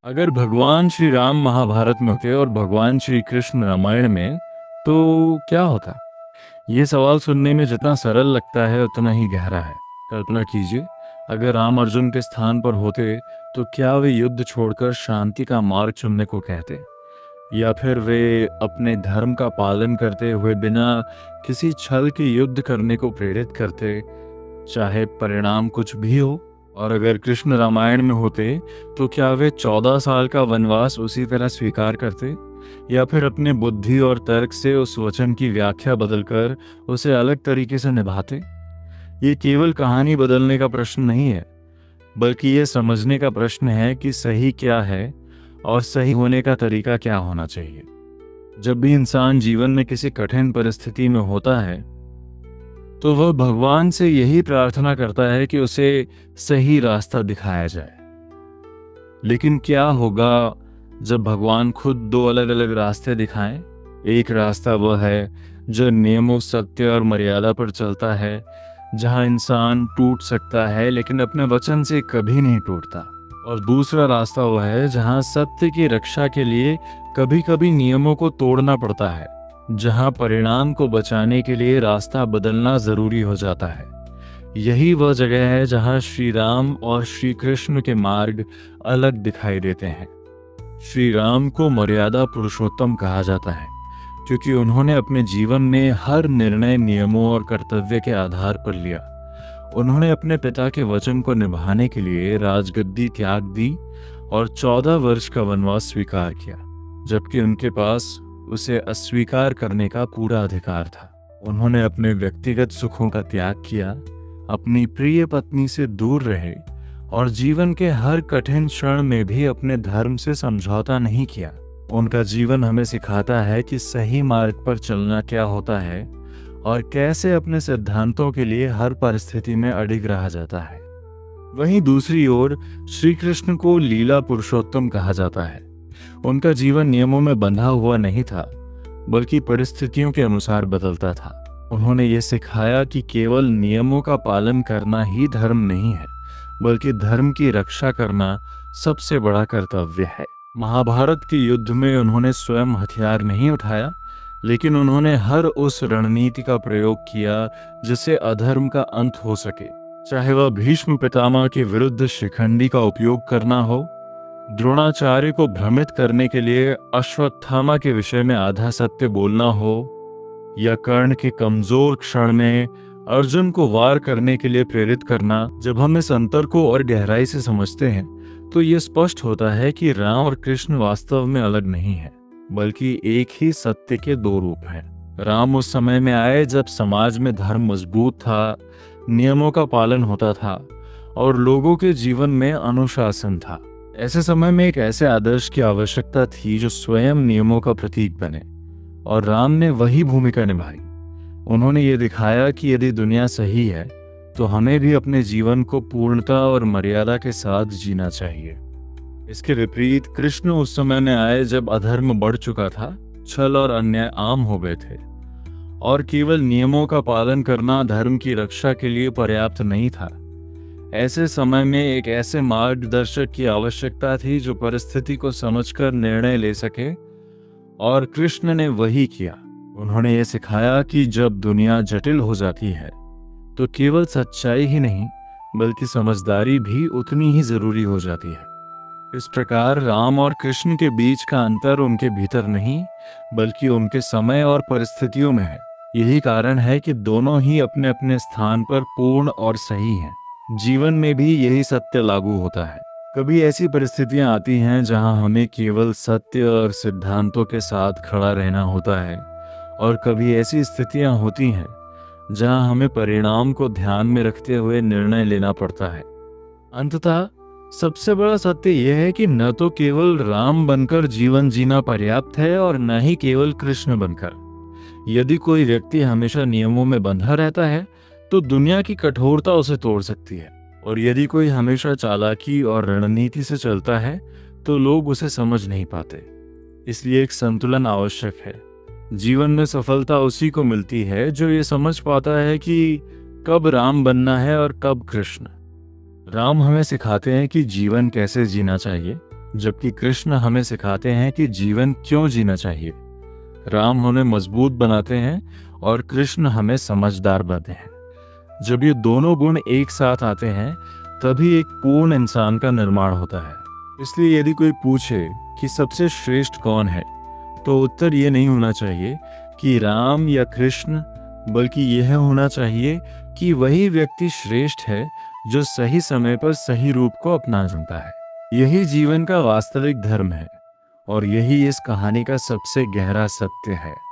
अगर भगवान श्री राम महाभारत में होते और भगवान श्री कृष्ण रामायण में, तो क्या होता? ये सवाल सुनने में जितना सरल लगता है उतना ही गहरा है। कल्पना कीजिए, अगर राम अर्जुन के स्थान पर होते तो क्या वे युद्ध छोड़कर शांति का मार्ग चुनने को कहते, या फिर वे अपने धर्म का पालन करते हुए बिना किसी छल के युद्ध करने को प्रेरित करते, चाहे परिणाम कुछ भी हो? और अगर कृष्ण रामायण में होते तो क्या वे 14 साल का वनवास उसी तरह स्वीकार करते, या फिर अपने बुद्धि और तर्क से उस वचन की व्याख्या बदलकर उसे अलग तरीके से निभाते? ये केवल कहानी बदलने का प्रश्न नहीं है, बल्कि ये समझने का प्रश्न है कि सही क्या है और सही होने का तरीका क्या होना चाहिए। जब भी इंसान जीवन में किसी कठिन परिस्थिति में होता है तो वह भगवान से यही प्रार्थना करता है कि उसे सही रास्ता दिखाया जाए। लेकिन क्या होगा जब भगवान खुद दो अलग अलग रास्ते दिखाएं? एक रास्ता वह है जो नियमों, सत्य और मर्यादा पर चलता है, जहां इंसान टूट सकता है लेकिन अपने वचन से कभी नहीं टूटता। और दूसरा रास्ता वह है जहां सत्य की रक्षा के लिए कभी कभी नियमों को तोड़ना पड़ता है, जहां परिणाम को बचाने के लिए रास्ता बदलना जरूरी हो जाता है। यही वह जगह है जहां श्री राम और श्री कृष्ण के मार्ग अलग दिखाई देते हैं। श्री राम को मर्यादा पुरुषोत्तम कहा जाता है क्योंकि उन्होंने अपने जीवन में हर निर्णय नियमों और कर्तव्य के आधार पर लिया। उन्होंने अपने पिता के वचन को निभाने के लिए राजगद्दी त्याग दी और 14 वर्ष का वनवास स्वीकार किया, जबकि उनके पास उसे अस्वीकार करने का पूरा अधिकार था। उन्होंने अपने व्यक्तिगत सुखों का त्याग किया, अपनी प्रिय पत्नी से दूर रहे और जीवन के हर कठिन क्षण में भी अपने धर्म से समझौता नहीं किया। उनका जीवन हमें सिखाता है कि सही मार्ग पर चलना क्या होता है और कैसे अपने सिद्धांतों के लिए हर परिस्थिति में अडिग रहा जाता है। वहीं दूसरी ओर श्री कृष्ण को लीला पुरुषोत्तम कहा जाता है। उनका जीवन नियमों में बंधा हुआ नहीं था, बल्कि परिस्थितियों के अनुसार बदलता था। उन्होंने ये सिखाया कि केवल नियमों का पालन करना ही धर्म नहीं है, बल्कि धर्म की रक्षा करना सबसे बड़ा कर्तव्य है। महाभारत के युद्ध में उन्होंने स्वयं हथियार नहीं उठाया, लेकिन उन्होंने हर उस रणनीति का प्रयोग किया जिससे अधर्म का अंत हो सके, चाहे वह भीष्म पितामह के विरुद्ध शिखंडी का उपयोग करना हो, द्रोणाचार्य को भ्रमित करने के लिए अश्वत्थामा के विषय में आधा सत्य बोलना हो, या कर्ण के कमजोर क्षण में अर्जुन को वार करने के लिए प्रेरित करना। जब हम इस अंतर को और गहराई से समझते हैं तो ये स्पष्ट होता है कि राम और कृष्ण वास्तव में अलग नहीं है, बल्कि एक ही सत्य के दो रूप हैं। राम उस समय में आए जब समाज में धर्म मजबूत था, नियमों का पालन होता था और लोगों के जीवन में अनुशासन था। ऐसे समय में एक ऐसे आदर्श की आवश्यकता थी जो स्वयं नियमों का प्रतीक बने, और राम ने वही भूमिका निभाई। उन्होंने ये दिखाया कि यदि दुनिया सही है तो हमें भी अपने जीवन को पूर्णता और मर्यादा के साथ जीना चाहिए। इसके विपरीत कृष्ण उस समय में आए जब अधर्म बढ़ चुका था, छल और अन्याय आम हो गए थे, और केवल नियमों का पालन करना धर्म की रक्षा के लिए पर्याप्त नहीं था। ऐसे समय में एक ऐसे मार्गदर्शक की आवश्यकता थी जो परिस्थिति को समझकर निर्णय ले सके, और कृष्ण ने वही किया। उन्होंने ये सिखाया कि जब दुनिया जटिल हो जाती है तो केवल सच्चाई ही नहीं बल्कि समझदारी भी उतनी ही जरूरी हो जाती है। इस प्रकार राम और कृष्ण के बीच का अंतर उनके भीतर नहीं, बल्कि उनके समय और परिस्थितियों में है। यही कारण है कि दोनों ही अपने अपने स्थान पर पूर्ण और सही हैं। जीवन में भी यही सत्य लागू होता है। कभी ऐसी परिस्थितियां आती हैं जहां हमें केवल सत्य और सिद्धांतों के साथ खड़ा रहना होता है, और कभी ऐसी स्थितियां होती हैं जहां हमें परिणाम को ध्यान में रखते हुए निर्णय लेना पड़ता है। अंततः सबसे बड़ा सत्य यह है कि न तो केवल राम बनकर जीवन जीना पर्याप्त है और न ही केवल कृष्ण बनकर। यदि कोई व्यक्ति हमेशा नियमों में बंधा रहता है तो दुनिया की कठोरता उसे तोड़ सकती है, और यदि कोई हमेशा चालाकी और रणनीति से चलता है तो लोग उसे समझ नहीं पाते। इसलिए एक संतुलन आवश्यक है। जीवन में सफलता उसी को मिलती है जो ये समझ पाता है कि कब राम बनना है और कब कृष्ण। राम हमें सिखाते हैं कि जीवन कैसे जीना चाहिए, जबकि कृष्ण हमें सिखाते हैं कि जीवन क्यों जीना चाहिए। राम हमें मजबूत बनाते हैं और कृष्ण हमें समझदार बनाते हैं। जब ये दोनों गुण एक साथ आते हैं तभी एक पूर्ण इंसान का निर्माण होता है। इसलिए यदि कोई पूछे कि सबसे श्रेष्ठ कौन है, तो उत्तर ये नहीं होना चाहिए कि राम या कृष्ण, बल्कि यह होना चाहिए कि वही व्यक्ति श्रेष्ठ है जो सही समय पर सही रूप को अपना जानता है। यही जीवन का वास्तविक धर्म है और यही इस कहानी का सबसे गहरा सत्य है।